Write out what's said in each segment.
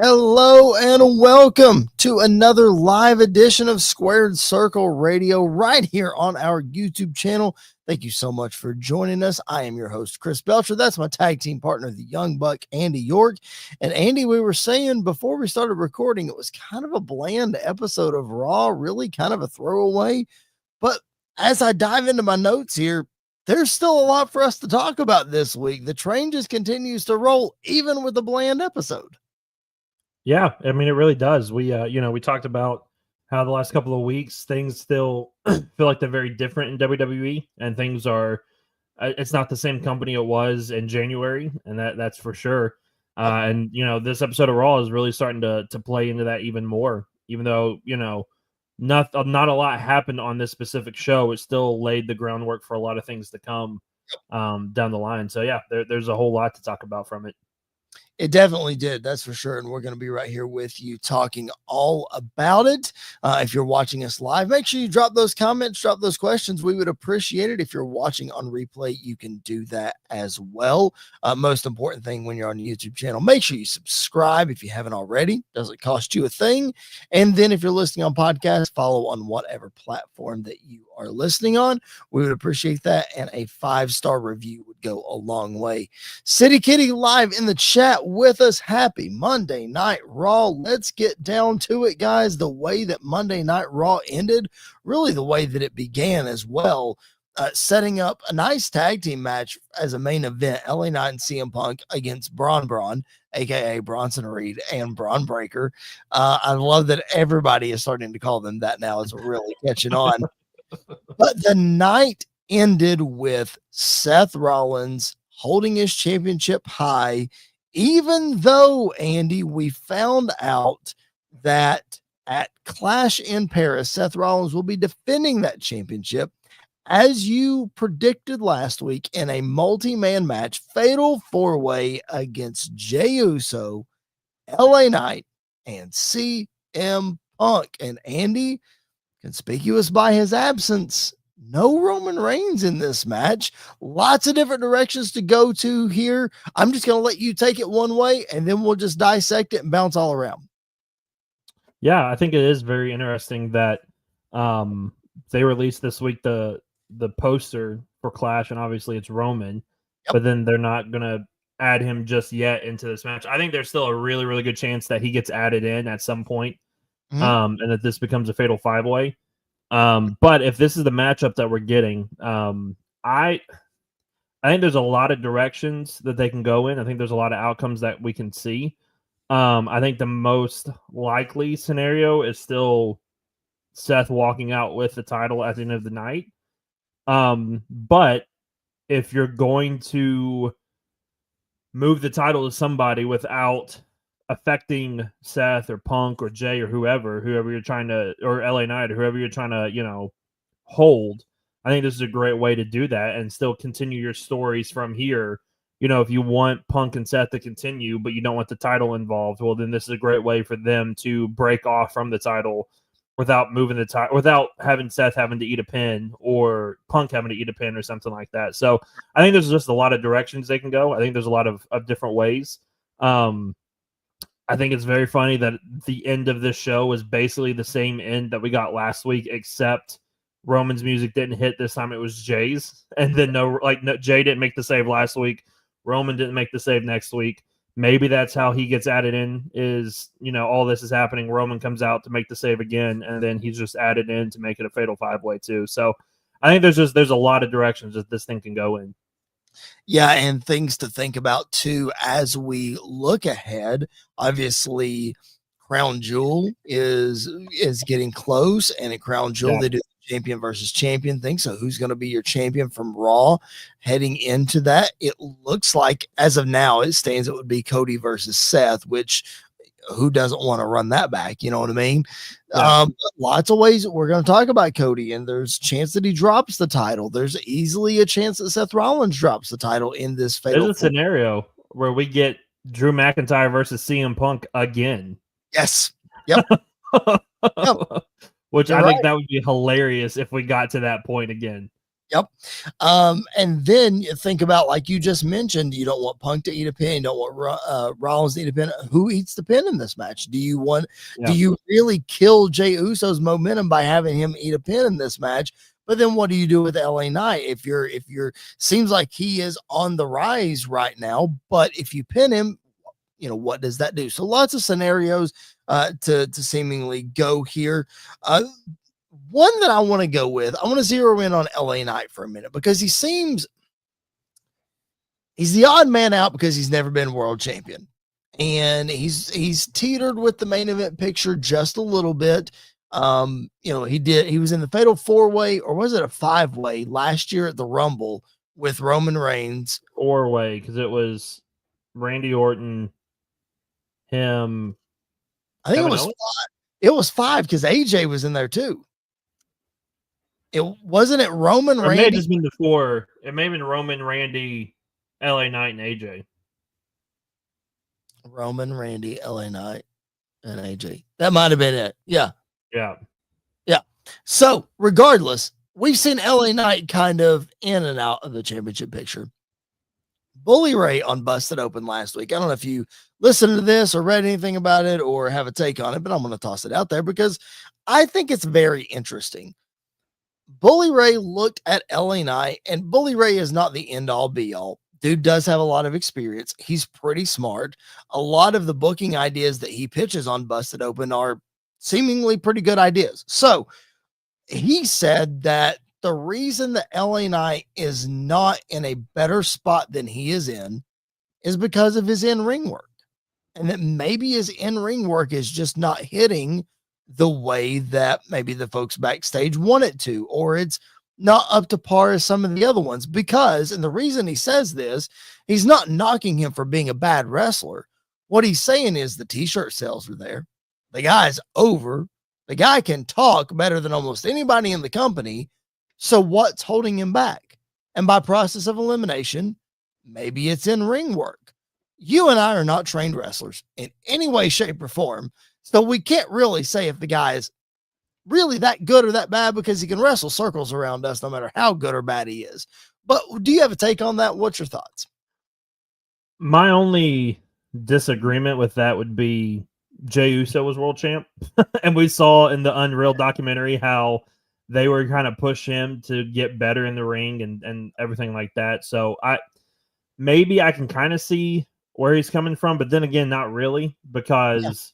Hello and welcome to another live edition of Squared Circle Radio right here on our YouTube channel. Thank you so much for joining us. I am your host, Chris Belcher. That's my tag team partner, the Young Buck, Andy York. And Andy, we were saying before we started recording, it was kind of a bland episode of Raw, really kind of a throwaway. But as I dive into my notes here, there's still a lot for us to talk about this week. The train just continues to roll, even with a bland episode. Yeah, I mean, it really does. We talked about how the last couple of weeks things still feel like they're very different in WWE, and things are. It's not the same company it was in January, and that's for sure. And this episode of Raw is really starting to play into that even more. Even though not a lot happened on this specific show, it still laid the groundwork for a lot of things to come down the line. So yeah, there's a whole lot to talk about from it. It definitely did. That's for sure. And we're going to be right here with you talking all about it. If you're watching us live, make sure you drop those comments, drop those questions. We would appreciate it. If you're watching on replay, you can do that as well. Most important thing when you're on the YouTube channel, make sure you subscribe if you haven't already. Doesn't cost you a thing. And then if you're listening on podcast, follow on whatever platform that you are listening on. We would appreciate that. And a 5-star review would go a long way. City Kitty live in the chat with us. Happy Monday Night Raw. Let's get down to it, guys. The way that Monday Night Raw ended, really the way that it began as well, setting up a nice tag team match as a main event. LA Knight and CM Punk against Braun, aka Bronson Reed and Braun Breaker. I love that everybody is starting to call them that now. It's really catching on. But the night ended with Seth Rollins holding his championship high, even though, Andy, we found out that at Clash in Paris, Seth Rollins will be defending that championship, as you predicted last week, in a multi-man match, fatal four-way against Jey Uso, LA Knight, and CM Punk. And Andy, conspicuous by his absence, no Roman Reigns in this match. Lots of different directions to go to here. I'm just going to let you take it one way, and then we'll just dissect it and bounce all around. Yeah, I think it is very interesting that they released this week the poster for Clash, and obviously it's Roman, but then they're not going to add him just yet into this match. I think there's still a really, really good chance that he gets added in at some point, and that this becomes a fatal 5-way. But if this is the matchup that we're getting, I think there's a lot of directions that they can go in. I think there's a lot of outcomes that we can see. I think the most likely scenario is still Seth walking out with the title at the end of the night. But if you're going to move the title to somebody without affecting Seth or Punk or Jay or whoever you're trying to, or LA Knight or whoever you're trying to, hold, I think this is a great way to do that and still continue your stories from here. If you want Punk and Seth to continue, but you don't want the title involved, well, then this is a great way for them to break off from the title without moving the title, without having Seth having to eat a pin or Punk having to eat a pin or something like that. So I think there's just a lot of directions they can go. I think there's a lot of different ways. I think it's very funny that the end of this show is basically the same end that we got last week, except Roman's music didn't hit this time. It was Jay's. And then Jay didn't make the save last week. Roman didn't make the save next week. Maybe that's how he gets added in is, all this is happening. Roman comes out to make the save again, and then he's just added in to make it a fatal 5-way too. So I think there's a lot of directions that this thing can go in. Yeah, and things to think about too as we look ahead. Obviously, Crown Jewel is getting close, and at Crown Jewel they do champion versus champion thing. So who's going to be your champion from Raw heading into that? It looks like as of now it stands it would be Cody versus Seth, which who doesn't want to run that back? You know what I mean? Yeah. Lots of ways we're going to talk about Cody, and there's a chance that he drops the title. There's easily a chance that Seth Rollins drops the title in this fatal. There's a scenario where we get Drew McIntyre versus CM Punk again. Yes. Yep. Which I think that would be hilarious if we got to that point again. Yep. And then you think about, like you just mentioned, you don't want Punk to eat a pin. You don't want Rollins to eat a pin. Who eats the pin in this match? Do you really kill Jey Uso's momentum by having him eat a pin in this match? But then what do you do with LA Knight? If you're seems like he is on the rise right now, but if you pin him, what does that do? So lots of scenarios to seemingly go here. One that I want to go with, I want to zero in on LA Knight for a minute because he's the odd man out because he's never been world champion. And he's teetered with the main event picture just a little bit. He was in the fatal 4-way, or was it a 5-way last year at the Rumble with Roman Reigns? 4-way, because it was Randy Orton, him. I think Kevin Owens? 5. It was 5 because AJ was in there too. It wasn't it Roman, or Randy. It may have just been the 4. It may have been Roman, Randy, LA Knight, and AJ. Roman, Randy, LA Knight, and AJ. That might have been it. Yeah. Yeah. Yeah. So regardless, we've seen LA Knight kind of in and out of the championship picture. Bully Ray on Busted Open last week. I don't know if you listened to this or read anything about it or have a take on it, but I'm going to toss it out there because I think it's very interesting. Bully Ray looked at LA Knight, and Bully Ray is not the end all be all. Dude does have a lot of experience. He's pretty smart. A lot of the booking ideas that he pitches on Busted Open are seemingly pretty good ideas. So he said that the reason that LA Knight is not in a better spot than he is in is because of his in-ring work. And that maybe his in-ring work is just not hitting the way that maybe the folks backstage want it to, or it's not up to par as some of the other ones. Because, and the reason he says this, he's not knocking him for being a bad wrestler. What he's saying is the t-shirt sales are there. The guy's over. The guy can talk better than almost anybody in the company. So what's holding him back? And by process of elimination, maybe it's in ring work. You and I are not trained wrestlers in any way, shape, or form. So we can't really say if the guy is really that good or that bad because he can wrestle circles around us no matter how good or bad he is. But do you have a take on that? What's your thoughts? My only disagreement with that would be Jey Uso was world champ. And we saw in the Unreal documentary how they were kind of push him to get better in the ring and everything like that. So maybe I can kind of see where he's coming from, but then again, not really, because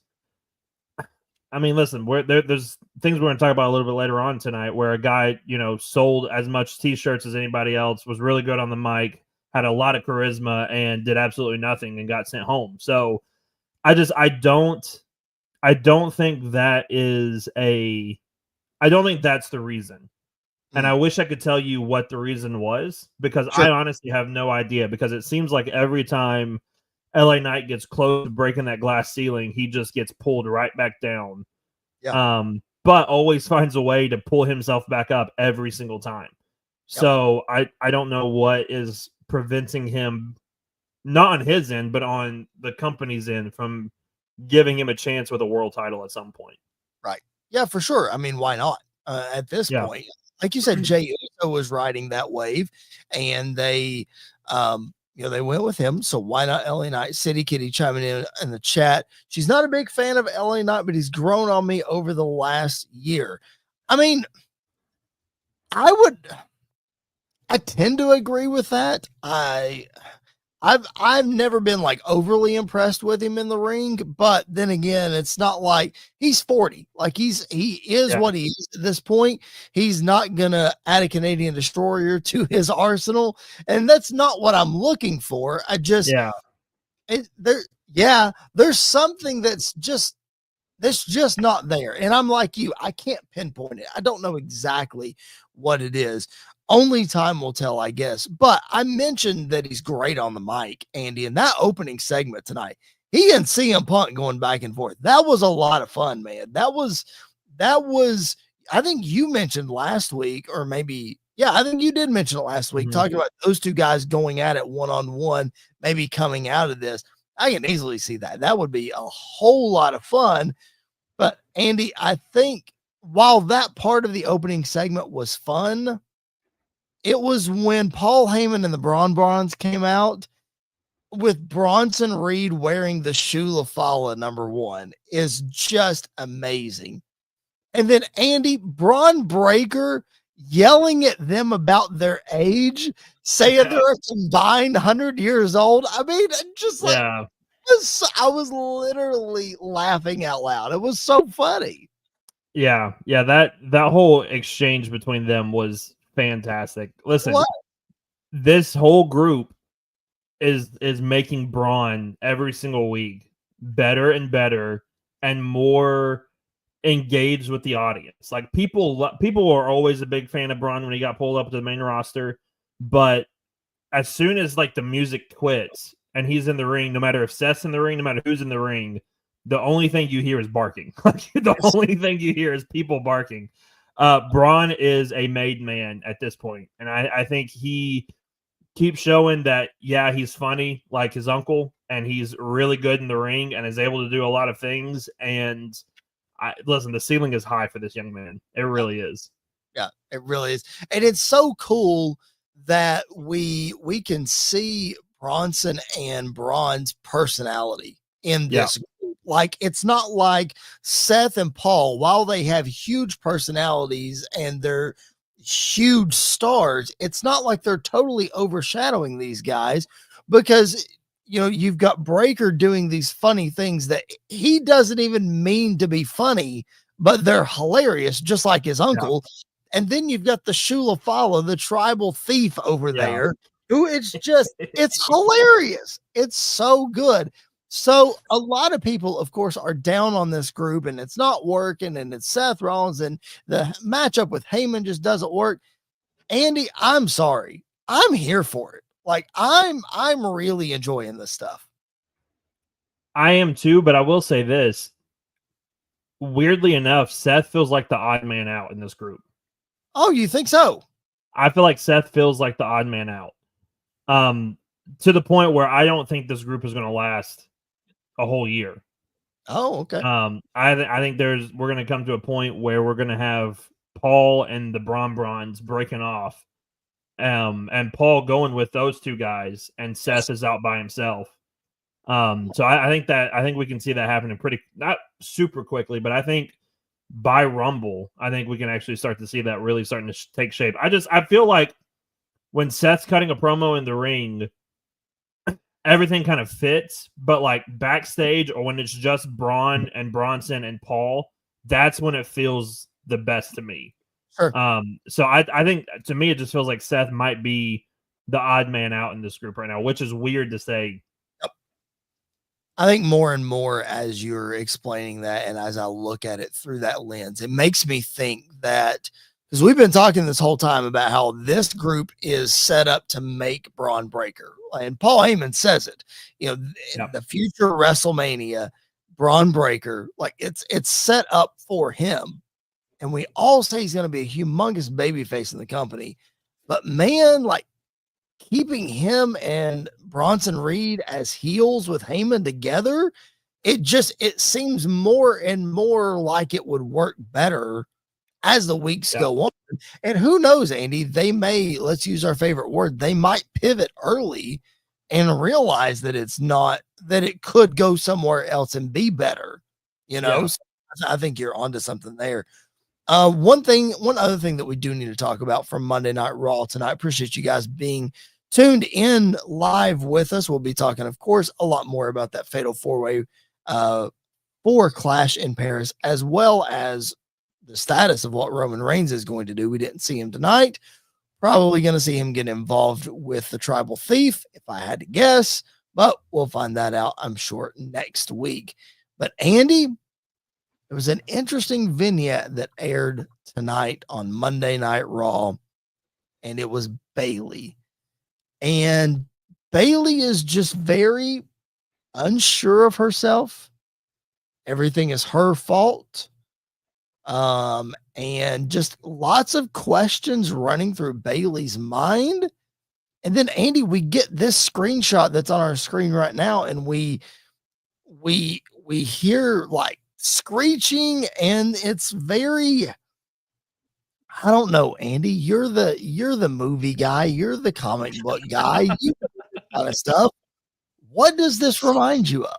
I mean, listen, there's things we're going to talk about a little bit later on tonight where a guy, sold as much t-shirts as anybody else, was really good on the mic, had a lot of charisma, and did absolutely nothing and got sent home. So I don't think I don't think that's the reason. And I wish I could tell you what the reason was, because I honestly have no idea, because it seems like every time LA Knight gets close to breaking that glass ceiling, he just gets pulled right back down. Yeah. But always finds a way to pull himself back up every single time. Yep. So I don't know what is preventing him, not on his end, but on the company's end, from giving him a chance with a world title at some point. Right. Yeah, for sure. I mean, why not? At this point, like you said, Jey Uso was riding that wave, and they they went with him. So why not LA Knight? City Kitty chiming in the chat. She's not a big fan of LA Knight, but he's grown on me over the last year. I mean, I tend to agree with that. I've never been like overly impressed with him in the ring, but then again, it's not like he's 40. Like he is what he is at this point. He's not gonna add a Canadian destroyer to his arsenal, and that's not what I'm looking for. There's something that's just not there. And I'm like you, I can't pinpoint it. I don't know exactly what it is. Only time will tell, I guess. But I mentioned that he's great on the mic, Andy, in that opening segment tonight. He and CM Punk going back and forth. That was a lot of fun, man. That was, I think you mentioned last week, or maybe, I think you did mention it last week, talking about those two guys going at it one-on-one, maybe coming out of this. I can easily see that. That would be a whole lot of fun. But Andy, I think while that part of the opening segment was fun, It was when Paul Heyman and the Bronze came out with Bronson Reed wearing the Shula Fala #1 is just amazing. And then Andy Braun Breaker yelling at them about their age, saying they're a combined 100 years old. I mean, just like I was literally laughing out loud. It was so funny. Yeah, that whole exchange between them was fantastic. Listen, this whole group is making Braun every single week better and better and more engaged with the audience. Like people are always a big fan of Braun when he got pulled up to the main roster, but as soon as like the music quits and he's in the ring, no matter if Seth's in the ring, no matter who's in the ring, the only thing you hear is barking. The only thing you hear is people barking. Braun is a made man at this point, and I think he keeps showing that, yeah, he's funny like his uncle, and he's really good in the ring and is able to do a lot of things. And listen, the ceiling is high for this young man. It really is. Yeah, it really is. And it's so cool that we can see Bronson and Braun's personality in this group. Like, it's not like Seth and Paul, while they have huge personalities and they're huge stars, it's not like they're totally overshadowing these guys, because you've got Breaker doing these funny things that he doesn't even mean to be funny, but they're hilarious, just like his uncle. And then you've got the Shula Fala, the tribal thief over there, who it's hilarious. It's so good. So a lot of people, of course, are down on this group and it's not working, and it's Seth Rollins, and the matchup with Heyman just doesn't work. Andy, I'm sorry. I'm here for it. Like, I'm really enjoying this stuff. I am too, but I will say this. Weirdly enough, Seth feels like the odd man out in this group. Oh, you think so? I feel like Seth feels like the odd man out. To the point where I don't think this group is going to last a whole year. Oh, okay. I think we're going to come to a point where we're going to have Paul and the Bronze breaking off, and Paul going with those two guys, and Seth is out by himself. So I think we can see that happening not super quickly, but I think by Rumble, I think we can actually start to see that really starting to take shape. I feel like when Seth's cutting a promo in the ring, everything kind of fits, but like backstage or when it's just Braun and Bronson and Paul, that's when it feels the best to me. Sure. So I think, to me, it just feels like Seth might be the odd man out in this group right now, which is weird to say. Yep. I think more and more as you're explaining that, and as I look at it through that lens, it makes me think that, because we've been talking this whole time about how this group is set up to make Braun Breaker. And Paul Heyman says it, in the future WrestleMania, Braun Breaker, like it's set up for him. And we all say he's going to be a humongous babyface in the company. But man, like, keeping him and Bronson Reed as heels with Heyman together, it seems more and more like it would work better as the weeks go on. And who knows, Andy, they may, let's use our favorite word, they might pivot early and realize that that it could go somewhere else and be better, So I think you're onto something there. One other thing that we do need to talk about from Monday Night Raw tonight. Appreciate you guys being tuned in live with us. We'll be talking, of course, a lot more about that fatal 4-way for Clash in Paris, as well as the status of what Roman Reigns is going to do. We didn't see him tonight. Probably going to see him get involved with the tribal thief, if I had to guess, but we'll find that out, I'm sure, next week. But Andy, there was an interesting vignette that aired tonight on Monday Night Raw, and it was Bayley. And Bayley is just very unsure of herself. Everything is her fault. And just lots of questions running through Bayley's mind. And then, Andy, we get this screenshot that's on our screen right now, and we hear like screeching, and it's very, I don't know, Andy. You're the movie guy. You're the comic book guy. You know this kind of stuff. What does this remind you of?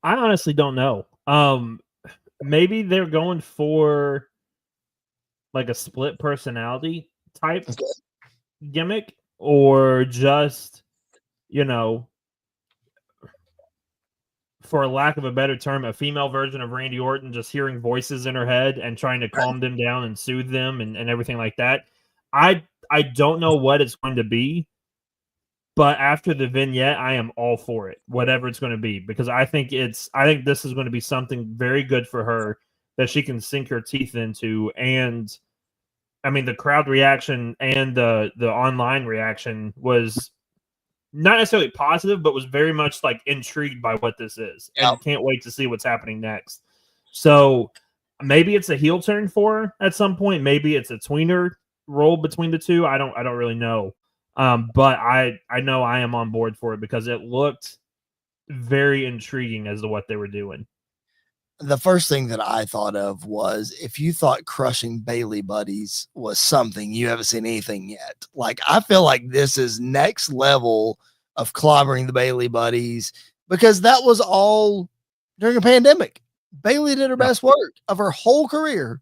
I honestly don't know. Maybe they're going for like a split personality type Okay. gimmick, or just, you know, for lack of a better term, a female version of Randy Orton, just hearing voices in her head and trying to calm them down and soothe them and everything like that. I don't know what it's going to be, but after the vignette, I am all for it, whatever it's going to be, because I think this is going to be something very good for her that she can sink her teeth into. And I mean, the crowd reaction and the online reaction was not necessarily positive, but was very much like intrigued by what this is, and can't wait to see what's happening next. So maybe it's a heel turn for her at some point. Maybe it's a tweener role between the two. I don't really know. But I know I am on board for it because it looked very intriguing as to what they were doing. The first thing that I thought of was, if you thought crushing Bailey buddies was something, you haven't seen anything yet. Like, I feel like this is next level of clobbering the Bailey buddies, because that was all during a pandemic. Bailey did her best work of her whole career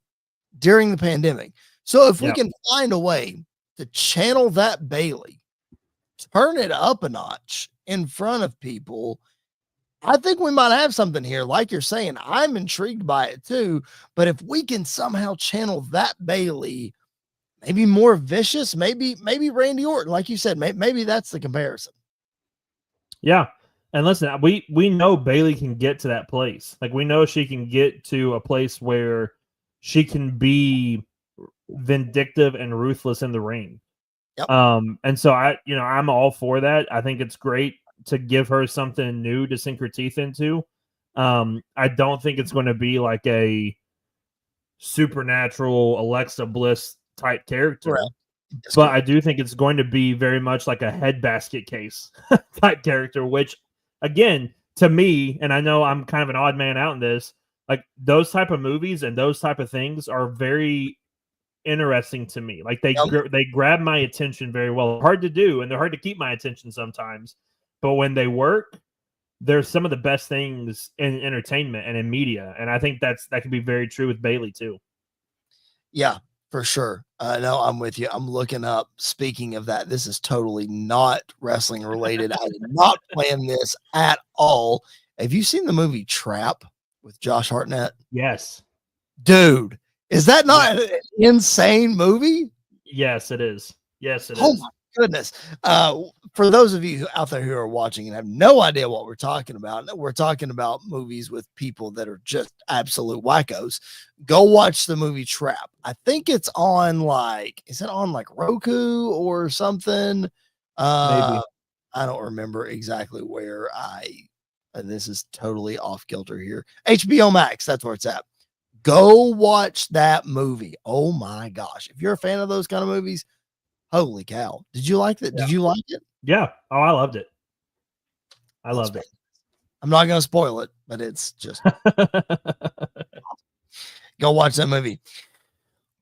during the pandemic. So if we can find a way to channel that Bailey, turn it up a notch in front of people, I think we might have something here. Like you're saying, I'm intrigued by it too. But if we can somehow channel that Bailey, maybe more vicious, maybe Randy Orton, like you said, maybe that's the comparison. Yeah. And listen, we know Bailey can get to that place. Like, we know she can get to a place where she can be vindictive and ruthless in the ring. Yep. And so I'm all for that. I think it's great to give her something new to sink her teeth into. I don't think it's going to be like a supernatural Alexa Bliss type character, right. But I do think it's going to be very much like a head basket case type character, which, again, to me, and I know I'm kind of an odd man out in this, like, those type of movies and those type of things are very interesting to me. Like, they grab my attention very well. Hard to do, and they're hard to keep my attention sometimes. But when they work, they're some of the best things in entertainment and in media. And I think that can be very true with Bailey too. Yeah, for sure. No, I'm with you. I'm looking up. Speaking of that, this is totally not wrestling related. I did not plan this at all. Have you seen the movie Trap with Josh Hartnett? Yes. Dude, is that not an insane movie? Yes, it is. Yes, it is. Oh my goodness. For those of you out there who are watching and have no idea what we're talking about movies with people that are just absolute wackos. Go watch the movie Trap. I think it's on is it on like Roku or something? Maybe. I don't remember exactly where this is totally off kilter here. HBO Max, that's where it's at. Go watch that movie. Oh my gosh. If you're a fan of those kind of movies, holy cow. Did you like that? Yeah. Did you like it? Yeah. Oh, I loved it. I loved it. I'm not going to spoil it, but it's just go watch that movie.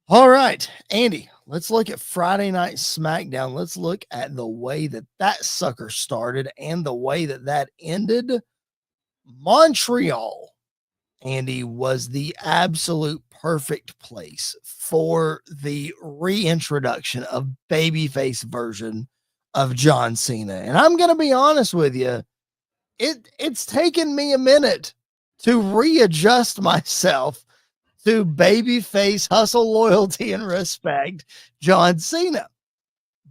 All right, Andy, let's look at Friday Night SmackDown. Let's look at the way that sucker started and the way that ended. Montreal, Andy, was the absolute perfect place for the reintroduction of babyface version of John Cena. And I'm going to be honest with you, it's taken me a minute to readjust myself to babyface hustle, loyalty, and respect John Cena.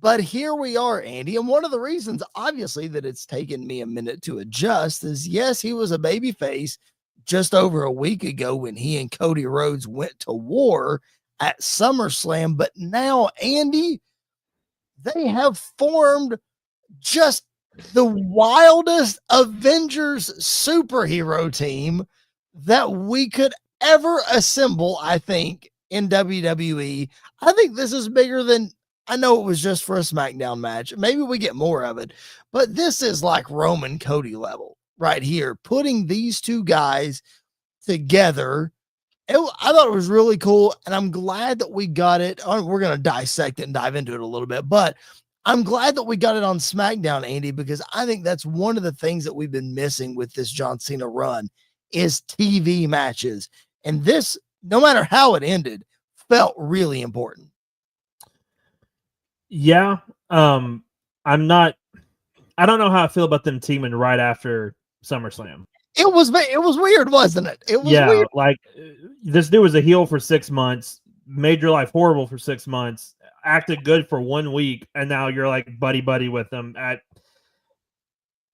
But here we are, Andy. And one of the reasons, obviously, that it's taken me a minute to adjust is, yes, he was a babyface just over a week ago when he and Cody Rhodes went to war at SummerSlam. But now, Andy, they have formed just the wildest Avengers superhero team that we could ever assemble, I think, in WWE. I think this is bigger than, I know it was just for a SmackDown match. Maybe we get more of it, but this is like Roman Cody level right here, putting these two guys together. I thought it was really cool, and I'm glad that we got it. We're going to dissect it and dive into it a little bit, but I'm glad that we got it on SmackDown, Andy, because I think that's one of the things that we've been missing with this John Cena run is TV matches. And this, no matter how it ended, felt really important. Yeah. I don't know how I feel about them teaming right after SummerSlam. It was weird, wasn't it? It was weird. Like this dude was a heel for 6 months, made your life horrible for 6 months, acted good for 1 week, and now you're like buddy with them.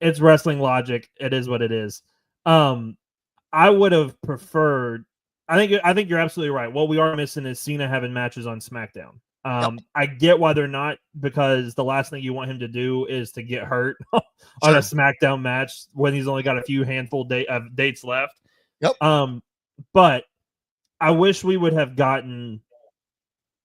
It's wrestling logic. It is what it is. I would have preferred. I think you're absolutely right. What we are missing is Cena having matches on SmackDown. I get why they're not, because the last thing you want him to do is to get hurt on a SmackDown match when he's only got a few handful of dates left. But I wish we would have gotten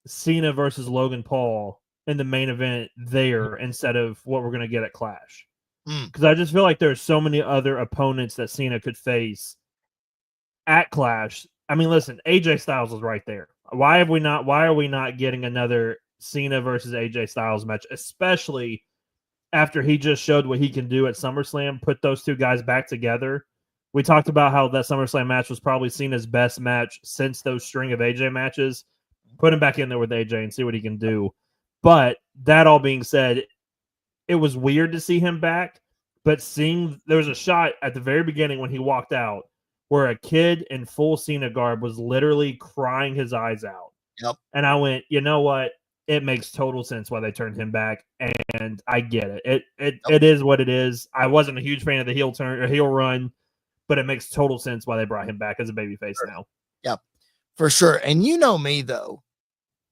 Cena versus Logan Paul in the main event there instead of what we're going to get at Clash. Because I just feel like there's so many other opponents that Cena could face at Clash. I mean, listen, AJ Styles was right there. Why are we not getting another Cena versus AJ Styles match, especially after he just showed what he can do at SummerSlam, put those two guys back together? We talked about how that SummerSlam match was probably Cena's best match since those string of AJ matches. Put him back in there with AJ and see what he can do. But that all being said, it was weird to see him back, but there was a shot at the very beginning when he walked out where a kid in full Cena garb was literally crying his eyes out. And I went, you know what? It makes total sense why they turned him back, and I get it. It is what it is. I wasn't a huge fan of the heel run, but it makes total sense why they brought him back as a babyface now. Yep, for sure. And you know me, though.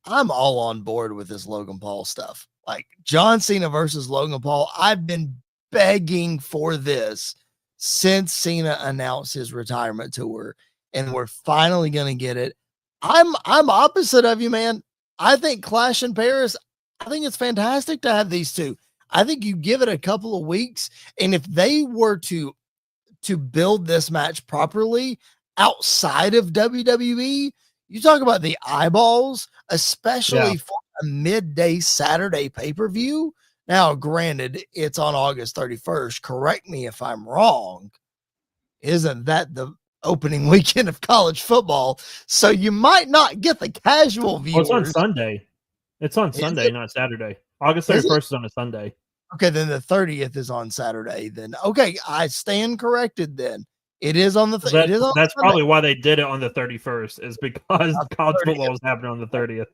I'm all on board with this Logan Paul stuff. Like John Cena versus Logan Paul, I've been begging for this since Cena announced his retirement tour, and we're finally going to get it. I'm opposite of you, man. I think Clash in Paris, I think it's fantastic to have these two. I think you give it a couple of weeks, and if they were to build this match properly outside of WWE, you talk about the eyeballs, especially for a midday Saturday pay-per-view. Now, granted, it's on August 31st. Correct me if I'm wrong. Isn't that the opening weekend of college football? So you might not get the casual viewers. Well, it's on Sunday. It's on Sunday, not Saturday. August 31st is on a Sunday. Okay, then the 30th is on Saturday. Then okay, I stand corrected. Then it is on the. That's probably why they did it on the 31st, is because college football was happening on the 30th.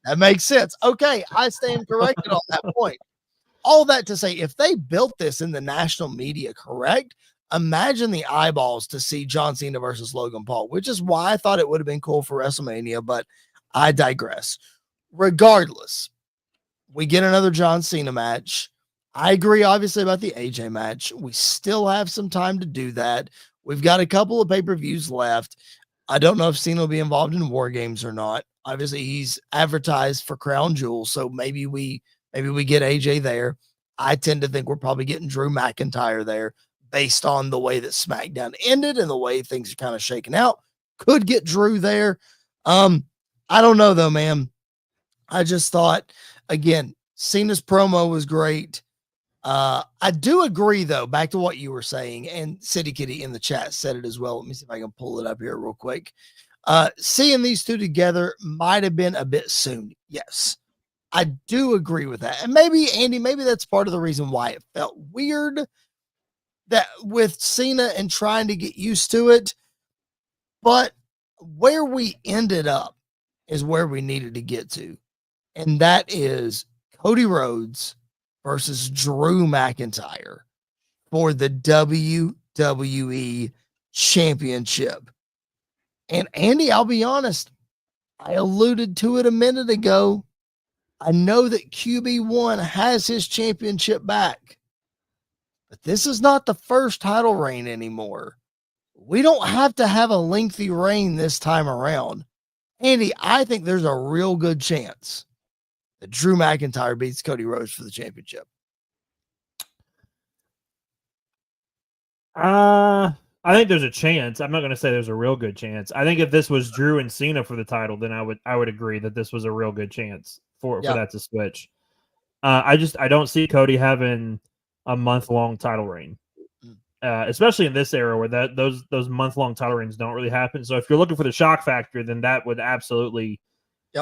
That makes sense. Okay, I stand corrected on that point. All that to say, if they built this in the national media correct, imagine the eyeballs to see John Cena versus Logan Paul, which is why I thought it would have been cool for WrestleMania, but I digress. Regardless, we get another John Cena match. I agree, obviously, about the AJ match. We still have some time to do that. We've got a couple of pay-per-views left. I don't know if Cena will be involved in War Games or not. Obviously, he's advertised for Crown Jewel, so maybe we get AJ there. I tend to think we're probably getting Drew McIntyre there based on the way that SmackDown ended and the way things are kind of shaking out. Could get Drew there. I don't know, though, man. I just thought, again, Cena's promo was great. I do agree, though, back to what you were saying, and City Kitty in the chat said it as well. Let me see if I can pull it up here real quick. Seeing these two together might have been a bit soon. Yes, I do agree with that. And maybe, Andy, maybe that's part of the reason why it felt weird that with Cena and trying to get used to it. But where we ended up is where we needed to get to. And that is Cody Rhodes versus Drew McIntyre for the WWE Championship. And Andy, I'll be honest, I alluded to it a minute ago. I know that QB1 has his championship back, but this is not the first title reign anymore. We don't have to have a lengthy reign this time around. Andy, I think there's a real good chance that Drew McIntyre beats Cody Rhodes for the championship. I think there's a chance. I'm not going to say there's a real good chance. I think if this was Drew and Cena for the title, then I would agree that this was a real good chance for that to switch. I don't see Cody having a month-long title reign, especially in this era where those month-long title reigns don't really happen. So if you're looking for the shock factor, then that would absolutely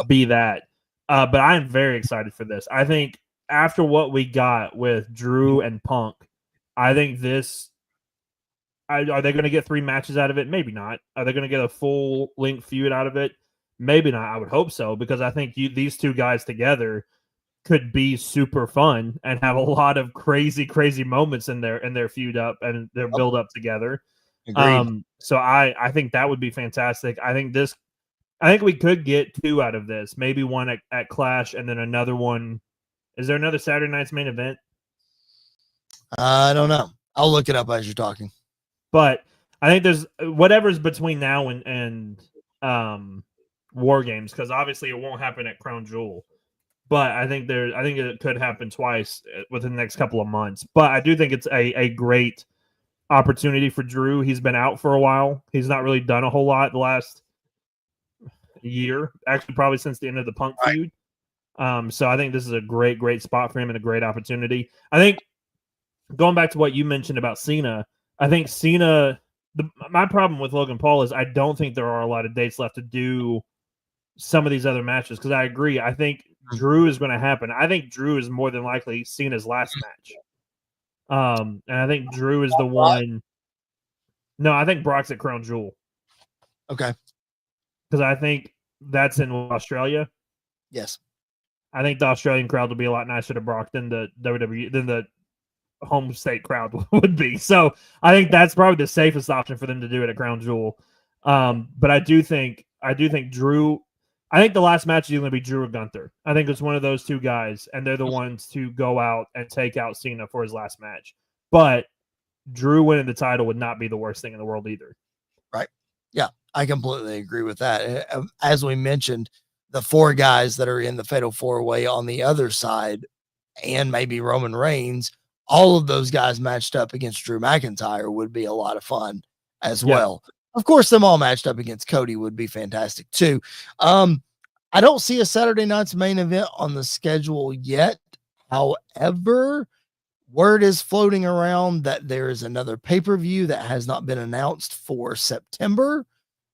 be that. But I am very excited for this. I think after what we got with Drew and Punk, I think this. Are they going to get 3 matches out of it? Maybe not. Are they going to get a full-length feud out of it? Maybe not. I would hope so, because I think these two guys together could be super fun and have a lot of crazy moments in their feud up and their build up together. So I think that would be fantastic. I think we could get 2 out of this. Maybe one at Clash and then another one. Is there another Saturday night's main event? I don't know. I'll look it up as you're talking. But I think there's whatever's between now and War Games, because obviously it won't happen at Crown Jewel. But I think it could happen twice within the next couple of months. But I do think it's a great opportunity for Drew. He's been out for a while. He's not really done a whole lot the last year, actually probably since the end of the Punk feud. So I think this is a great spot for him and a great opportunity. I think going back to what you mentioned about Cena, I think Cena, my problem with Logan Paul is I don't think there are a lot of dates left to do some of these other matches, because I agree. I think Drew is going to happen. I think Drew is more than likely Cena's last match. And I think Drew is the one. No, I think Brock's at Crown Jewel. Okay. Because I think that's in Australia. Yes. I think the Australian crowd will be a lot nicer to Brock than the WWE, than the home state crowd would be. So I think that's probably the safest option for them to do it at Crown Jewel. But I do think Drew. I think the last match is going to be Drew or Gunther. I think it's one of those two guys, and they're the ones to go out and take out Cena for his last match. But Drew winning the title would not be the worst thing in the world either. Right. Yeah, I completely agree with that. As we mentioned, the 4 guys that are in the Fatal 4-Way on the other side, and maybe Roman Reigns, all of those guys matched up against Drew McIntyre would be a lot of fun as well. Of course, them all matched up against Cody would be fantastic too. I don't see a Saturday night's main event on the schedule yet. However, word is floating around that there is another pay-per-view that has not been announced for September.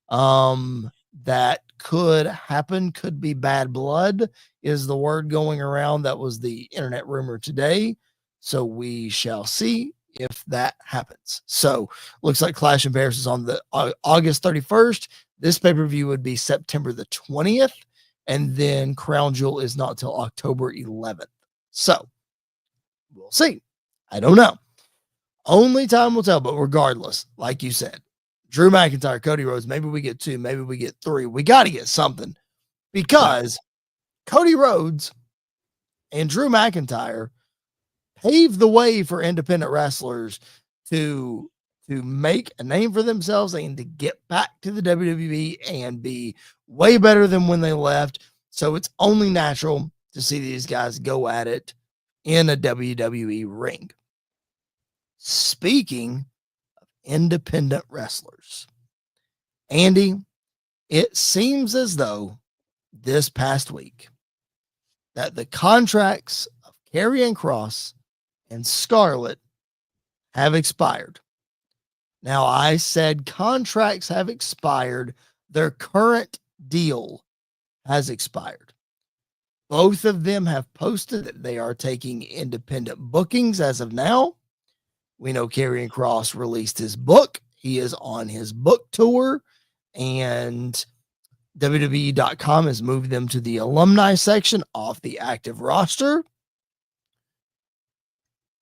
That could happen. Could be Bad Blood is the word going around. That was the internet rumor today. So we shall see if that happens. So looks like Clash in Paris is on the August 31st. This pay-per-view would be September the 20th. And then Crown Jewel is not till October 11th. So we'll see. I don't know. Only time will tell. But regardless, like you said, Drew McIntyre, Cody Rhodes, maybe we get 2, maybe we get 3. We got to get something, because Cody Rhodes and Drew McIntyre paved the way for independent wrestlers to make a name for themselves and to get back to the WWE and be way better than when they left. So it's only natural to see these guys go at it in a WWE ring. Speaking of independent wrestlers, Andy, it seems as though this past week that the contracts of Karrion Kross and Scarlett have expired. Now, I said contracts have expired. Their current deal has expired. Both of them have posted that they are taking independent bookings as of now. We know Karrion Kross released his book. He is on his book tour, and WWE.com has moved them to the alumni section off the active roster.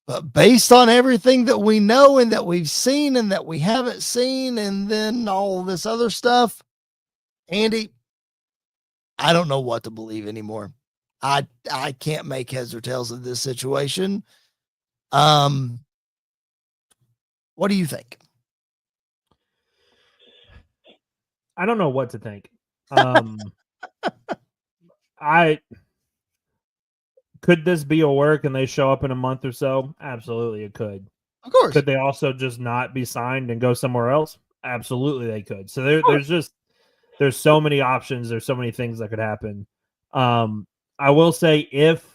But based on everything that we know and that we've seen and that we haven't seen, and then all this other stuff, Andy, I don't know what to believe anymore. I can't make heads or tails of this situation. What do you think? I don't know what to think. Could this be a work and they show up in a month or so? Absolutely, it could. Of course. Could they also just not be signed and go somewhere else? Absolutely, they could. So there's so many options. There's so many things that could happen. I will say if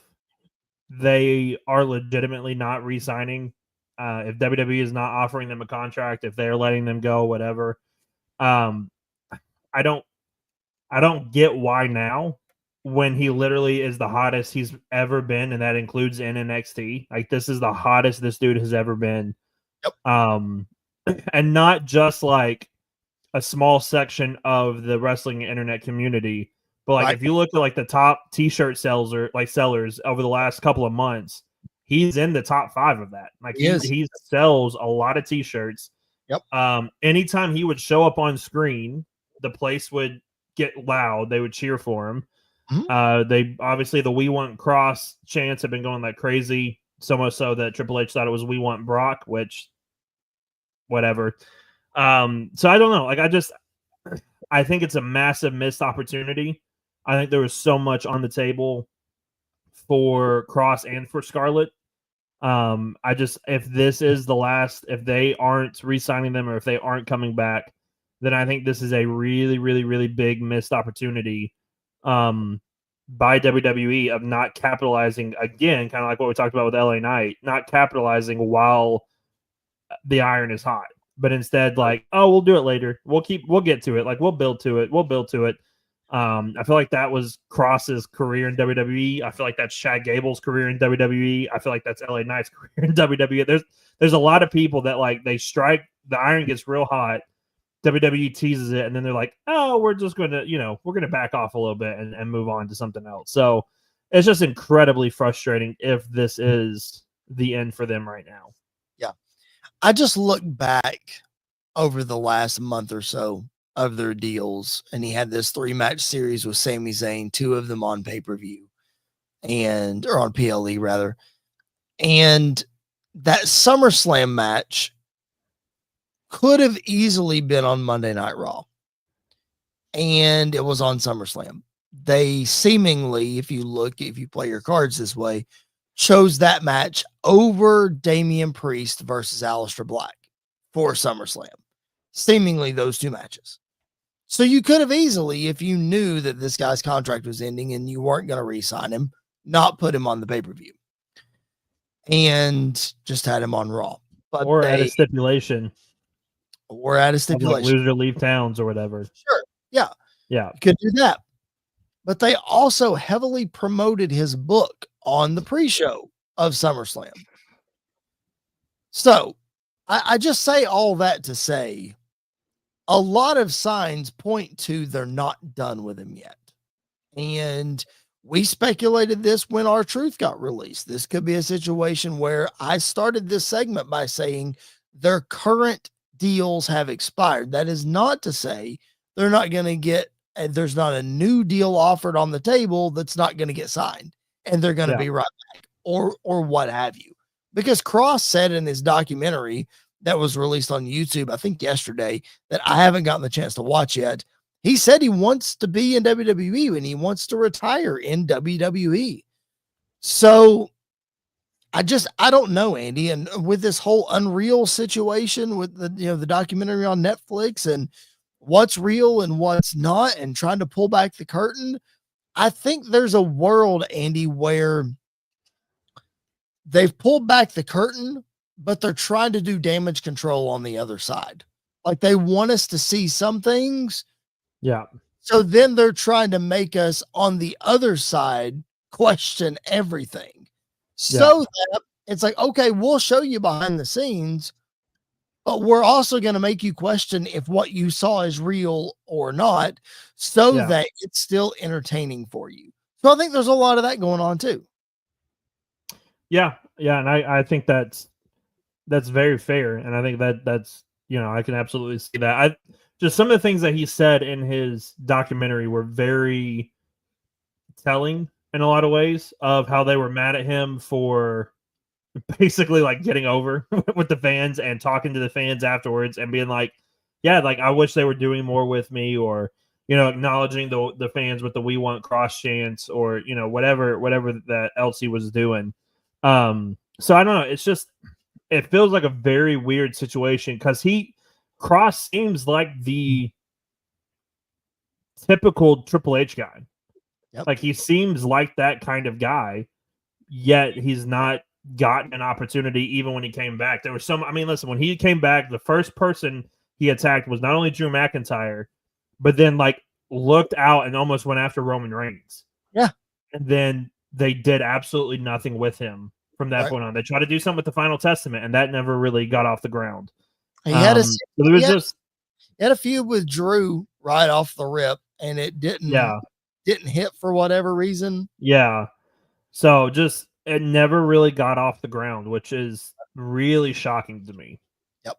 they are legitimately not re-signing, if WWE is not offering them a contract, if they're letting them go, whatever, I don't get why now when he literally is the hottest he's ever been, and that includes in NXT. Like, this is the hottest this dude has ever been. Yep. And not just like a small section of the wrestling internet community, but like if you look at like the top t-shirt sellers over the last couple of months, he's in the top 5 of that. Like he sells a lot of t-shirts. Yep. Anytime he would show up on screen, the place would get loud. They would cheer for him. Mm-hmm. They obviously, the "We Want Kross" chants have been going like crazy, so much so that Triple H thought it was "We Want Brock," which whatever. So I don't know. Like, I think it's a massive missed opportunity. I think there was so much on the table for Kross and for Scarlett. If this is the last, if they aren't re-signing them or if they aren't coming back, then I think this is a really, really, really big missed opportunity by WWE of not capitalizing, again, kind of like what we talked about with LA Knight, not capitalizing while the iron is hot, but instead like, oh, we'll do it later. We'll get to it. Like, we'll build to it. I feel like that was Kross's career in WWE. I feel like that's Shad Gable's career in WWE. I feel like that's LA Knight's career in WWE. There's a lot of people that like they strike, the iron gets real hot, WWE teases it, and then they're like, oh, we're just going to, we're going to back off a little bit and move on to something else. So it's just incredibly frustrating if this is the end for them right now. Yeah. I just look back over the last month or so of their deals, and he had this 3-match series with Sami Zayn, 2 of them on pay-per-view or on PLE rather. And that SummerSlam match could have easily been on Monday Night Raw, and it was on SummerSlam. They seemingly, if you play your cards this way, chose that match over Damian Priest versus Aleister Black for SummerSlam. Seemingly those 2 matches. So you could have easily, if you knew that this guy's contract was ending and you weren't going to re-sign him, not put him on the pay-per-view and just had him on Raw. But at a stipulation. Or at a stipulation. Like lose or leave towns or whatever. Sure. Yeah. Yeah. You could do that. But they also heavily promoted his book on the pre-show of SummerSlam. So I just say all that to say a lot of signs point to they're not done with him yet. And we speculated this when R-Truth got released. This could be a situation where I started this segment by saying their current deals have expired. That is not to say they're not going to get, there's not a new deal offered on the table that's not going to get signed, and they're going to be right back or what have you. Because Kross said in his documentary that was released on YouTube, I think yesterday, that I haven't gotten the chance to watch yet. He said he wants to be in WWE and he wants to retire in WWE. So I don't know, Andy. And with this whole Unreal situation with the documentary on Netflix and what's real and what's not, and trying to pull back the curtain, I think there's a world, Andy, where they've pulled back the curtain, but they're trying to do damage control on the other side. Like, they want us to see some things. Yeah. So then they're trying to make us on the other side question everything. So that it's like, okay, we'll show you behind the scenes, but we're also going to make you question if what you saw is real or not, so that it's still entertaining for you. So I think there's a lot of that going on too. Yeah. Yeah. And I think that's very fair. And I think that's, I can absolutely see that. Just some of the things that he said in his documentary were very telling in a lot of ways of how they were mad at him for basically like getting over with the fans and talking to the fans afterwards and being like, yeah, like, I wish they were doing more with me, or, acknowledging the fans with the "We Want Kross" chants, or, whatever that else he was doing. So I don't know. It's just, it feels like a very weird situation because Kross seems like the typical Triple H guy. Yep. Like he seems like that kind of guy, yet he's not gotten an opportunity even when he came back. There was listen, when he came back, the first person he attacked was not only Drew McIntyre, but then like looked out and almost went after Roman Reigns. Yeah. And then they did absolutely nothing with him from that point on. They tried to do something with the Final Testament, and that never really got off the ground. He had a feud with Drew right off the rip, and it didn't hit for whatever reason. Yeah. So just it never really got off the ground, which is really shocking to me. Yep.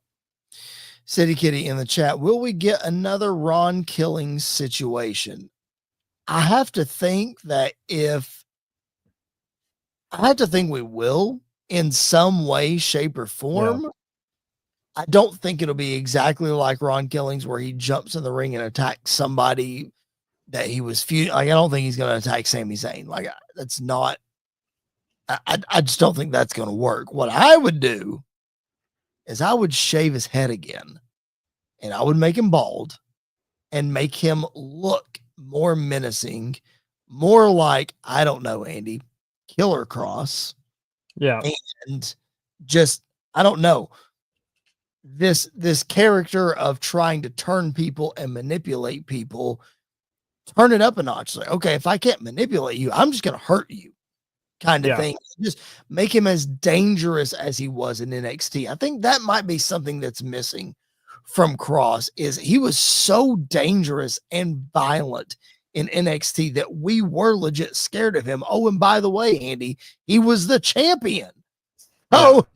City Kitty in the chat. Will we get another Ron Killings situation? I have to think we will in some way, shape, or form. Yeah. I don't think it'll be exactly like Ron Killings where he jumps in the ring and attacks somebody that he was feuding. Like, I don't think he's going to attack Sami Zayn. Like, that's not. I just don't think that's going to work. What I would do is I would shave his head again, and I would make him bald and make him look more menacing, more like, I don't know, Andy, Killer Kross. Yeah. And just, I don't know, this character of trying to turn people and manipulate people, turn it up a notch. Like, okay, if I can't manipulate you, I'm just going to hurt you kind of thing. Just make him as dangerous as he was in NXT. I think that might be something that's missing from Kross, is he was so dangerous and violent in NXT that we were legit scared of him. Oh, and by the way, Andy, he was the champion. Oh,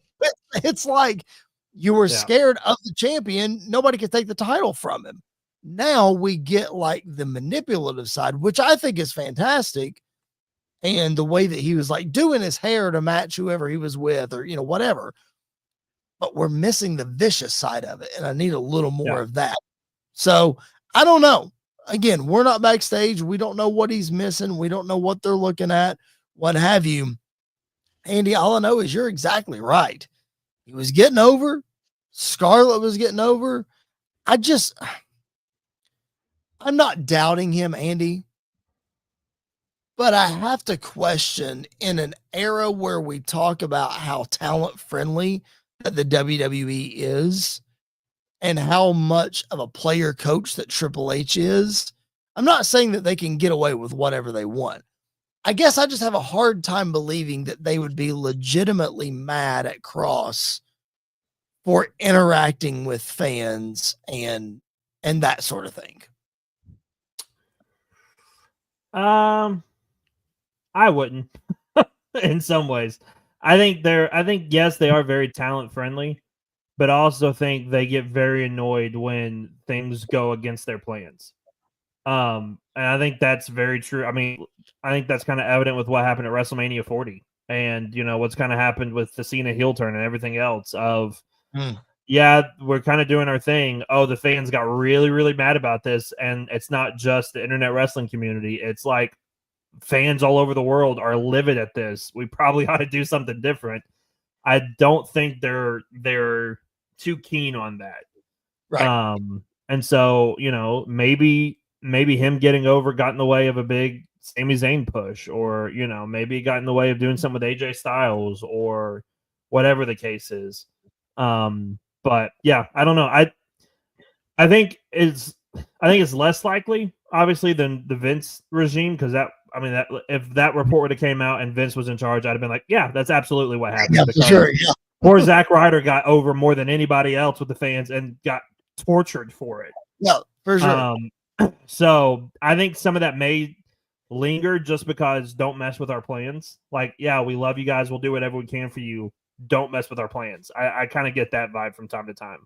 it's like you were scared of the champion. Nobody could take the title from him. Now we get like the manipulative side, which I think is fantastic. And the way that he was like doing his hair to match whoever he was with, or, whatever. But we're missing the vicious side of it. And I need a little more of that. So I don't know. Again, we're not backstage. We don't know what he's missing. We don't know what they're looking at, what have you. Andy, all I know is you're exactly right. He was getting over. Scarlett was getting over. I'm not doubting him, Andy. But I have to question, in an era where we talk about how talent friendly that the WWE is and how much of a player coach that Triple H is, I'm not saying that they can get away with whatever they want. I guess I just have a hard time believing that they would be legitimately mad at Kross for interacting with fans and that sort of thing. I wouldn't in some ways. I think yes, they are very talent friendly, but I also think they get very annoyed when things go against their plans. And I think that's very true. I mean, I think that's kind of evident with what happened at WrestleMania 40 and, what's kind of happened with the Cena heel turn and everything else of, we're kind of doing our thing. Oh, the fans got really, really mad about this. And it's not just the internet wrestling community. It's like, fans all over the world are livid at this. We probably ought to do something different. I don't think they're too keen on that. Right. And so, maybe him getting over got in the way of a big Sami Zayn push, or, maybe it got in the way of doing something with AJ Styles or whatever the case is. But yeah, I don't know. I think it's less likely, obviously, than the Vince regime, because if that report would have came out and Vince was in charge, I'd have been like, yeah, that's absolutely what happened. Yeah, for sure. Yeah. Poor Zack Ryder got over more than anybody else with the fans and got tortured for it. Yeah, for sure. So I think some of that may linger just because don't mess with our plans. Like, yeah, we love you guys. We'll do whatever we can for you. Don't mess with our plans. I kind of get that vibe from time to time.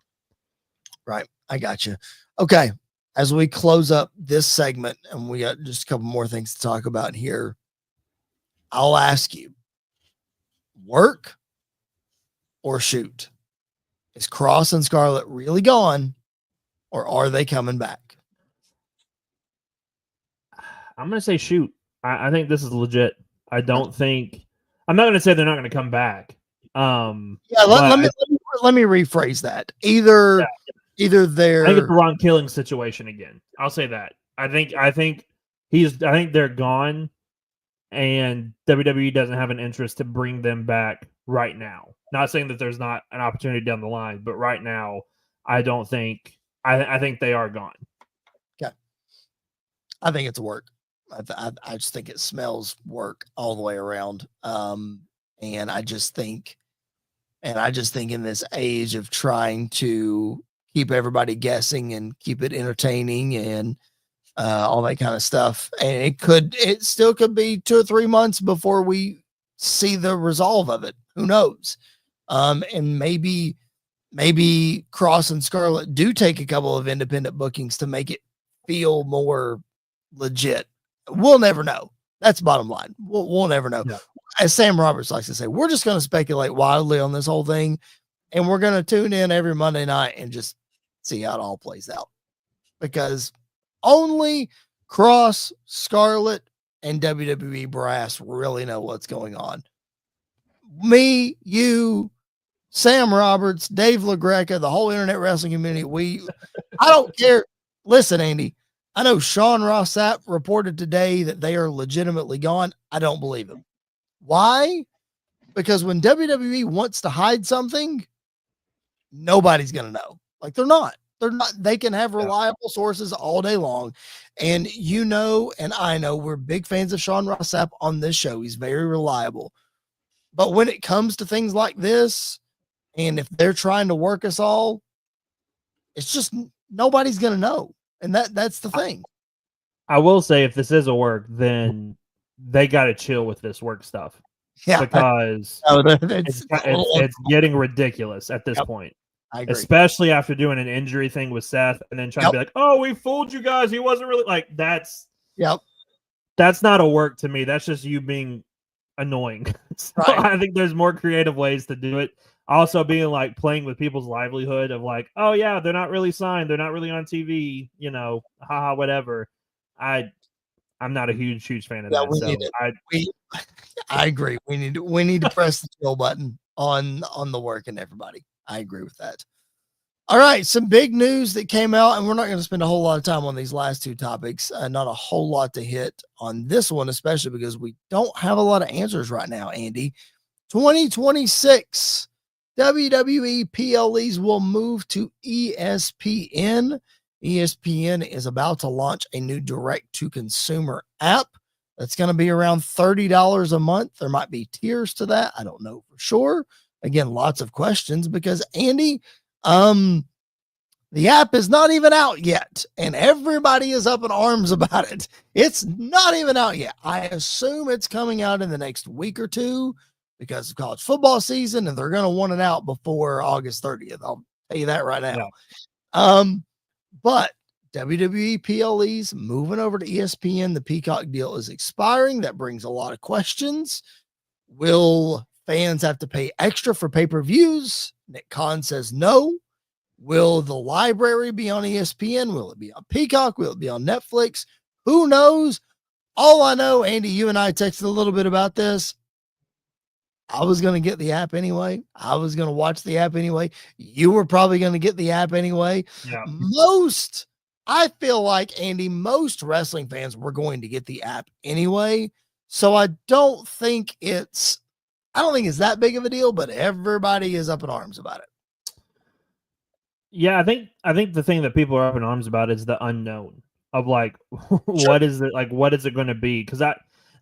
Right. I got you. Okay. As we close up this segment, and we got just a couple more things to talk about here, I'll ask you, work or shoot? Is Kross and Scarlett really gone, or are they coming back? I'm going to say shoot. I think this is legit. I don't think – I'm not going to say they're not going to come back. Let me rephrase that. Either they're, I think it's the Ron Killing situation again. I'll say that. I think they're gone, and WWE doesn't have an interest to bring them back right now. Not saying that there's not an opportunity down the line, but right now, I don't think. I think they are gone. Okay. I think it's work. I just think it smells work all the way around. And I just think in this age of trying to keep everybody guessing and keep it entertaining and all that kind of stuff, and it still could be 2 or 3 months before we see the resolve of it. Who knows? And maybe Kross and Scarlett do take a couple of independent bookings to make it feel more legit. We'll never know. That's bottom line. We'll never know. Yeah. As Sam Roberts likes to say, we're just going to speculate wildly on this whole thing, and we're going to tune in every Monday night and just see how it all plays out, because only Kross, Scarlett, and WWE brass really know what's going on. Me, you, Sam Roberts, Dave LaGreca, the whole internet wrestling community, I don't care. Listen, Andy, I know Sean Ross Sapp reported today that they are legitimately gone. I don't believe him. Why? Because when WWE wants to hide something, nobody's going to know. Like, they're not. They can have reliable sources all day long. And and I know we're big fans of Sean Ross Sapp on this show. He's very reliable. But when it comes to things like this, and if they're trying to work us all, it's just nobody's going to know. And that's the thing. I will say, if this is a work, then they got to chill with this work stuff. Yeah. Because it's getting ridiculous at this point. I agree. Especially after doing an injury thing with Seth and then trying to be like, oh, we fooled you guys. He wasn't really like that's. Yep. That's not a work to me. That's just you being annoying. So right. I think there's more creative ways to do it. Also being like playing with people's livelihood of like, oh yeah, they're not really signed. They're not really on TV, haha, whatever. I'm not a huge fan of that. We need it. I agree. We need to press the chill button on the work and everybody. I agree with that. All right. Some big news that came out, and we're not going to spend a whole lot of time on these last two topics. Not a whole lot to hit on this one, especially because we don't have a lot of answers right now, Andy. 2026 WWE PLEs will move to ESPN. ESPN is about to launch a new direct-to-consumer app that's going to be around $30 a month. There might be tiers to that. I don't know for sure. Again, lots of questions because, Andy, the app is not even out yet, and everybody is up in arms about it. It's not even out yet. I assume it's coming out in the next week or two because of college football season, and they're going to want it out before August 30th. I'll tell you that right now. Yeah. But WWE PLEs moving over to ESPN. The Peacock deal is expiring. That brings a lot of questions. Will fans have to pay extra for pay-per-views? Nick Khan says no. Will the library be on ESPN? Will it be on Peacock? Will it be on Netflix? Who knows? All I know, Andy, you and I texted a little bit about this. I was going to get the app anyway. I was going to watch the app anyway. You were probably going to get the app anyway. Yeah. I feel like, Andy, most wrestling fans were going to get the app anyway. So I don't think it's that big of a deal, but everybody is up in arms about it. Yeah, I think the thing that people are up in arms about is the unknown of like, what is it going to be? Because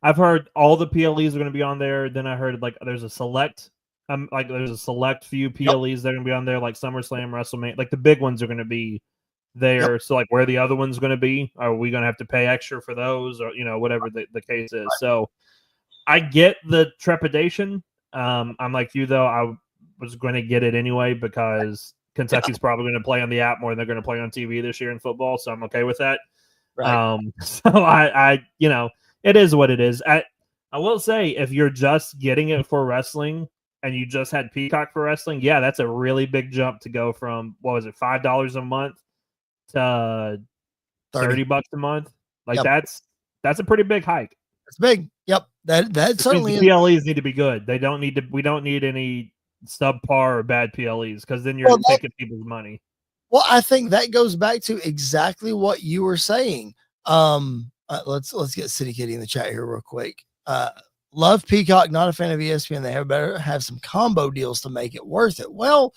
I've heard all the PLEs are going to be on there. Then I heard like there's a select few PLEs that are going to be on there, like SummerSlam, WrestleMania, like the big ones are going to be there. Yep. So like where the other one's going to be, are we going to have to pay extra for those, or whatever the case is? Right. So I get the trepidation. I'm like you though. I was going to get it anyway because Kentucky's probably going to play on the app more than they're going to play on TV this year in football. So I'm okay with that. Right. So I it is what it is. I will say, if you're just getting it for wrestling and you just had Peacock for wrestling, yeah, that's a really big jump to go from, what was it, $5 a month to $30 a month. Like that's a pretty big hike. It's big. Yep. That certainly the PLEs need to be good. We don't need any subpar or bad PLEs, because then you're taking people's money. Well, I think that goes back to exactly what you were saying. Let's get City Kitty in the chat here real quick. Love Peacock, not a fan of ESPN. They better have some combo deals to make it worth it. Well,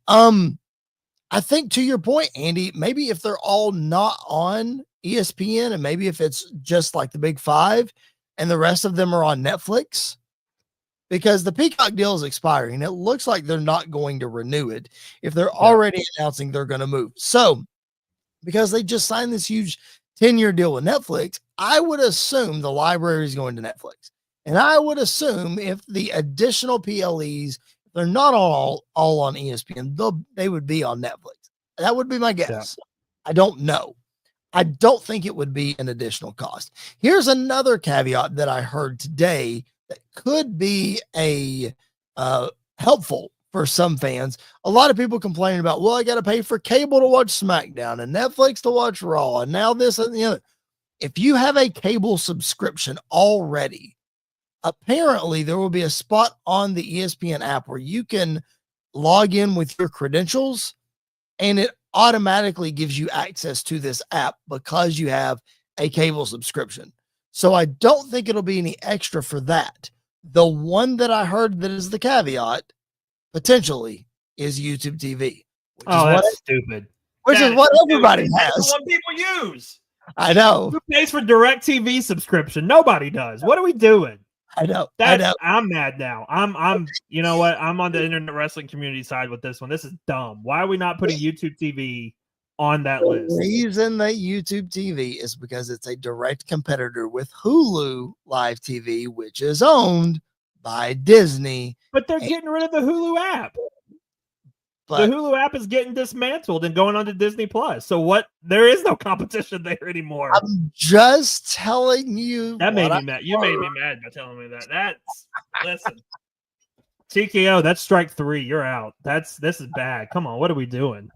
I think to your point, Andy, maybe if they're all not on ESPN, and maybe if it's just like the big five and the rest of them are on Netflix, because the Peacock deal is expiring. It looks like they're not going to renew it if they're already announcing they're going to move. So, because they just signed this huge 10-year deal with Netflix, I would assume the library is going to Netflix. And I would assume if the additional PLEs, they're not all on ESPN, they would be on Netflix. That would be my guess. Yeah. I don't know. I don't think it would be an additional cost. Here's another caveat that I heard today that could be helpful for some fans. A lot of people complaining about, well, I got to pay for cable to watch SmackDown and Netflix to watch Raw, and now this and the other. If you have a cable subscription already, apparently there will be a spot on the ESPN app where you can log in with your credentials, and it automatically gives you access to this app because you have a cable subscription. So I don't think it'll be any extra for that. The one that I heard that is the caveat potentially is YouTube TV. That's stupid. Which is what everybody has. That's the one people use. I know. Who pays for DirecTV subscription? Nobody does. What are we doing? I know. I'm mad now. I'm you know what? I'm on the internet wrestling community side with this one. This is dumb. Why are we not putting YouTube TV on that list? The reason that YouTube TV is because it's a direct competitor with Hulu Live TV, which is owned by Disney. But they're getting rid of the Hulu app. The Hulu app is getting dismantled and going on to Disney Plus. So what? There is no competition there anymore. I'm just telling you. That made me mad. You made me mad by telling me that. Listen. TKO, that's strike 3. You're out. This is bad. Come on, what are we doing?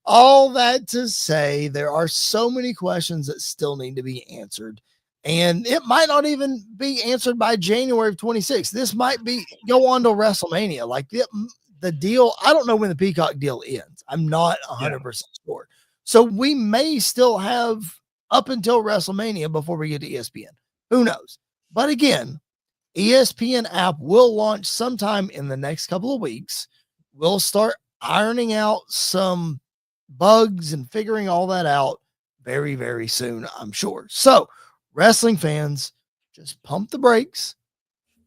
All that to say, there are so many questions that still need to be answered. And it might not even be answered by January of 26. This might go on to WrestleMania. Like the deal, I don't know when the Peacock deal ends. I'm not 100% sure. So we may still have up until WrestleMania before we get to ESPN. Who knows? But again, ESPN app will launch sometime in the next couple of weeks. We'll start ironing out some bugs and figuring all that out very, very soon, I'm sure. So, wrestling fans, just pump the brakes,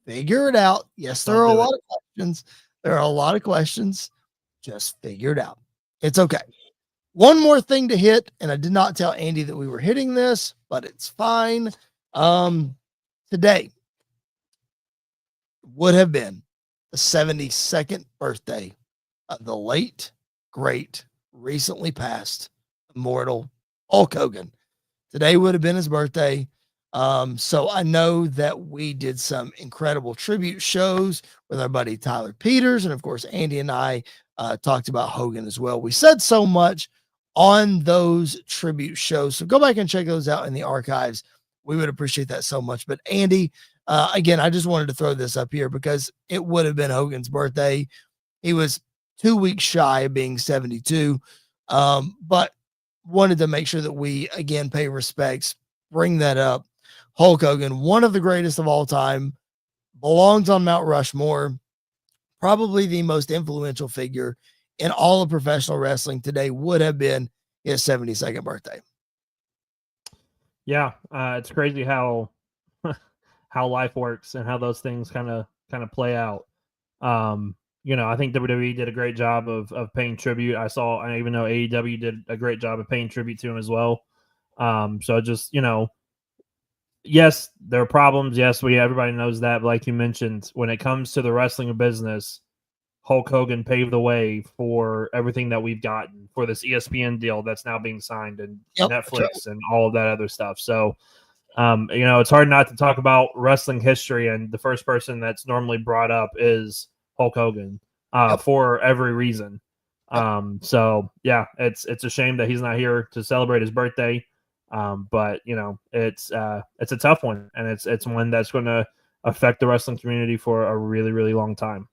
figure it out. Yes, there are a lot of questions. There are a lot of questions. Just figure it out. It's okay. One more thing to hit, and I did not tell Andy that we were hitting this, but it's fine. Today would have been the 72nd birthday of the late, great, recently passed, immortal Hulk Hogan. Today would have been his birthday. So I know that we did some incredible tribute shows with our buddy Tyler Peters. And of course, Andy and I talked about Hogan as well. We said so much on those tribute shows. So go back and check those out in the archives. We would appreciate that so much. But Andy, again, I just wanted to throw this up here because it would have been Hogan's birthday. He was 2 weeks shy of being 72. But wanted to make sure that we, again, pay respects, bring that up. Hulk Hogan, one of the greatest of all time, belongs on Mount Rushmore, probably the most influential figure in all of professional wrestling today, would have been his 72nd birthday. Yeah, it's crazy how life works and how those things kind of play out. I think WWE did a great job of paying tribute. I even know AEW did a great job of paying tribute to him as well. So just, yes, there are problems. Yes, everybody knows that. But like you mentioned, when it comes to the wrestling business, Hulk Hogan paved the way for everything that we've gotten for this ESPN deal that's now being signed and Netflix and all of that other stuff. So, it's hard not to talk about wrestling history, and the first person that's normally brought up is Hulk Hogan for every reason. So yeah, it's a shame that he's not here to celebrate his birthday. But it's a tough one, and it's one that's going to affect the wrestling community for a really, really long time.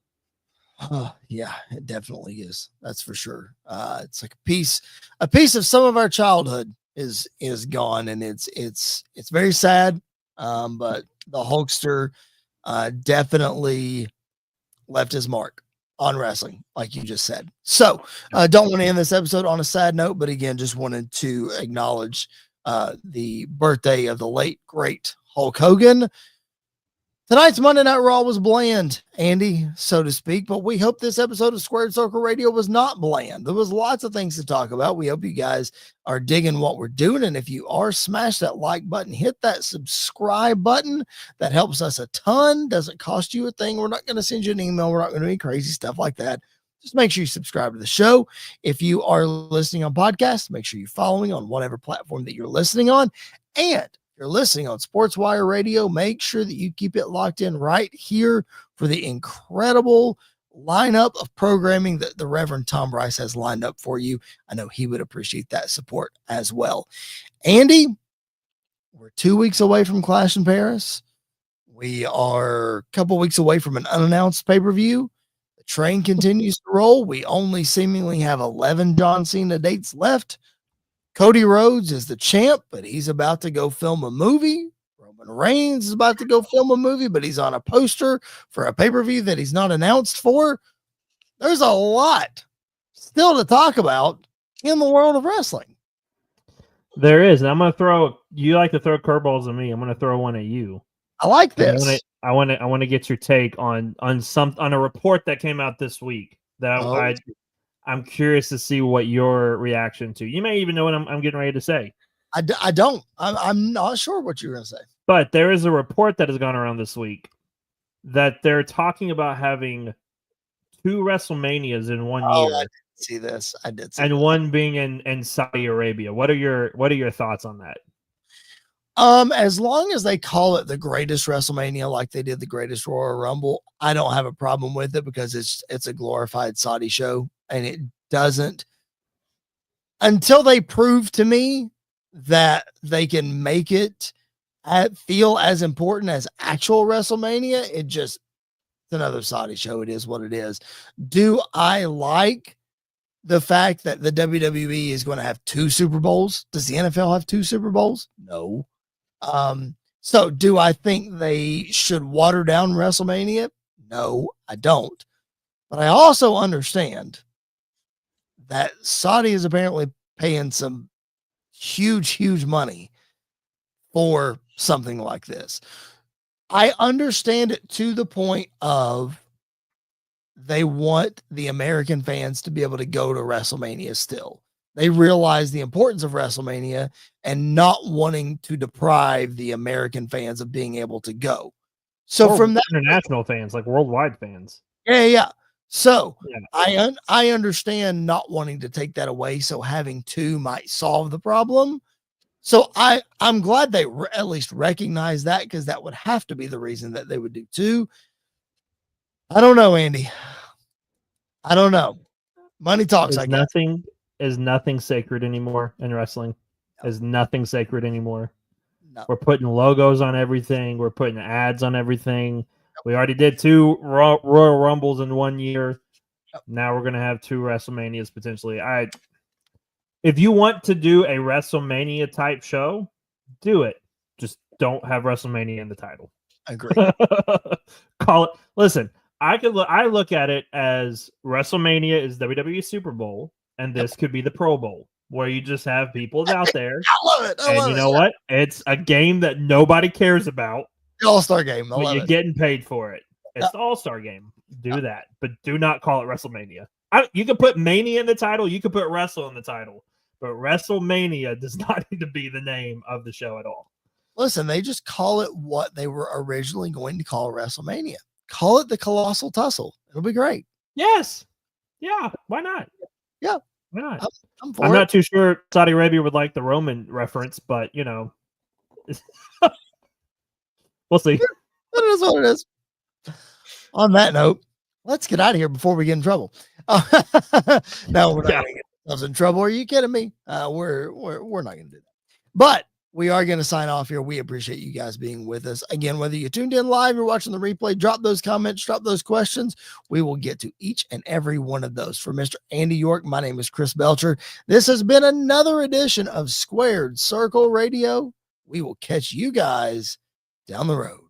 Yeah, it definitely is. That's for sure. It's like a piece of some of our childhood is gone, and it's very sad. But the Hulkster definitely left his mark on wrestling, like you just said. So, don't want to end this episode on a sad note, but again, just wanted to acknowledge the birthday of the late great Hulk Hogan. Tonight's Monday Night Raw was bland, Andy, so to speak, but we hope this episode of Squared Circle Radio was not bland. There was lots of things to talk about. We hope you guys are digging what we're doing, and if you are, smash that like button, hit that subscribe button. That helps us a ton. Doesn't cost you a thing. We're not going to send you an email. We're not going to do any crazy stuff like that. Just make sure you subscribe to the show. If you are listening on podcasts, make sure you're following on whatever platform that you're listening on. And you're listening on SportsWire Radio, make sure that you keep it locked in right here for the incredible lineup of programming that the Reverend Tom Rice has lined up for you. I know he would appreciate that support as well. Andy, we're 2 weeks away from Clash in Paris. We are a couple weeks away from an unannounced pay-per-view. The train continues to roll. We only seemingly have 11 John Cena dates left. Cody Rhodes is the champ, but he's about to go film a movie. Roman Reigns is about to go film a movie, but he's on a poster for a pay-per-view that he's not announced for. There's a lot still to talk about in the world of wrestling. There is, and I'm going to throw. You like to throw curveballs at me. I'm going to throw one at you. I like this. I want to get your take on a report that came out this week that I'm curious to see what your reaction to. You may even know what I'm getting ready to say. I don't. I'm not sure what you're going to say. But there is a report that has gone around this week that they're talking about having 2 WrestleManias in 1 year. I did see this. I did see and that. One being in Saudi Arabia. What are your thoughts on that? As long as they call it the greatest WrestleMania like they did the greatest Royal Rumble, I don't have a problem with it because it's a glorified Saudi show. And it doesn't, until they prove to me that they can make it feel as important as actual WrestleMania, it's another Saudi show. It is what it is. Do I like the fact that the WWE is going to have 2 Super Bowls? Does the NFL have 2 Super Bowls? No. So do I think they should water down WrestleMania? No, I don't. But I also understand that Saudi is apparently paying some huge money for something like this. I understand it to the point of they want the American fans to be able to go to WrestleMania still. They realize the importance of WrestleMania and not wanting to deprive the American fans of being able to go. So from that, international fans, like worldwide fans. Yeah. So I understand not wanting to take that away. So having 2 might solve the problem. So I'm glad they at least recognize that, because that would have to be the reason that they would do 2. I don't know, Andy. I don't know. Money talks. Is nothing sacred anymore in wrestling. No. Is nothing sacred anymore. No. We're putting logos on everything. We're putting ads on everything. We already did 2 Royal Rumbles in 1 year. Now we're going to have 2 WrestleManias potentially. If you want to do a WrestleMania type show, do it. Just don't have WrestleMania in the title. Agree. Call it. Listen, I look at it as WrestleMania is WWE Super Bowl, and this could be the Pro Bowl, where you just have people out there. I love it. And you know what? It's a game that nobody cares about. The All-Star game. But you're getting paid for it. It's the All-Star game. Do that. But do not call it WrestleMania. You can put Mania in the title. You can put Wrestle in the title. But WrestleMania does not need to be the name of the show at all. Listen, they just call it what they were originally going to call WrestleMania. Call it the Colossal Tussle. It'll be great. Yes. Yeah. Why not? Yeah. Why not? I'm not too sure Saudi Arabia would like the Roman reference, but, we'll see. It is what it is. On that note, let's get out of here before we get in trouble. No, we're not going to get ourselves in trouble. Are you kidding me? We're not going to do that. But we are going to sign off here. We appreciate you guys being with us. Again, whether you tuned in live or watching the replay, drop those comments, drop those questions. We will get to each and every one of those. For Mr. Andy York, my name is Chris Belcher. This has been another edition of Squared Circle Radio. We will catch you guys down the road.